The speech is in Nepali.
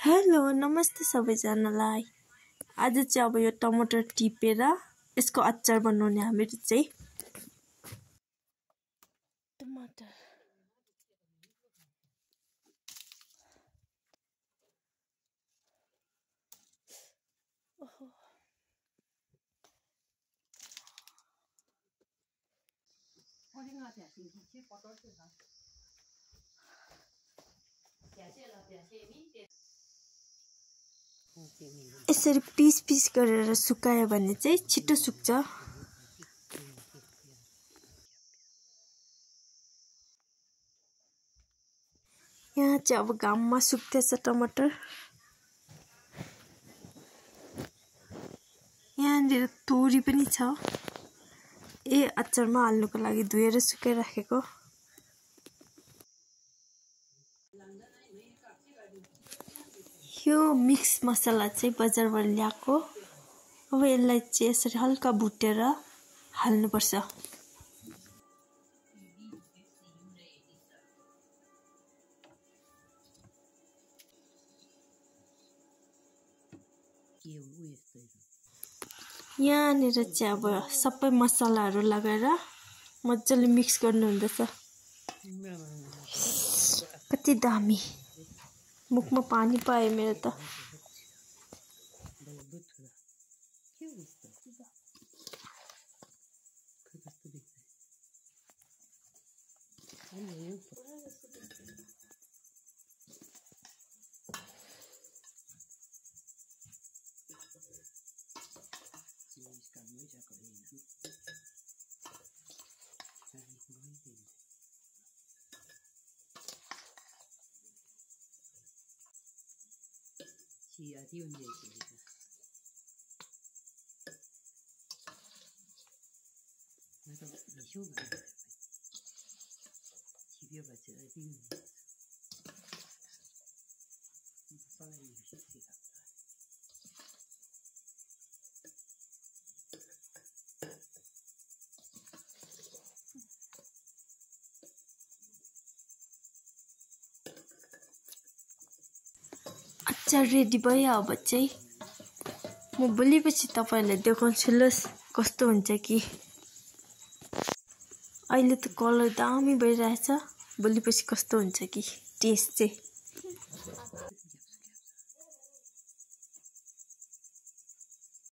हेलो नमस्ते सबैजनालाई। आज चाहिँ अब यो टमाटर टिपेर यसको अचार बनाउने हामीहरु चाहिँ। टमाटर ओहो यसरी पीस पीस गरेर सुकायो भने चाहिँ छिटो सुक्छ। यहाँ चाहिँ अब घाममा सुक्दैछ टमाटर। यहाँनिर तोरी पनि छ। अचारमा हाल्नुको लागि धोएर सुकाइराखेको। यो मिक्स मसला चाहिँ बजारबाट ल्याएको। अब यसलाई चाहिँ यसरी हल्का भुटेर हाल्नुपर्छ। यहाँनिर चाहिँ अब सबै मसलाहरू लगाएर मजाले मिक्स गर्नु हुँदैछ। कति दामी, मुखमा पानी पायो मेरो त। अचार रेडी भयो। अब चाहिँ म भोलिपछि तपाईहरुलाई देखाउँछु ल कस्तो हुन्छ कि। अहिले त कलर दामी भइरहेछ, भोलिपछि कस्तो हुन्छ कि टेस्ट चाहिँ।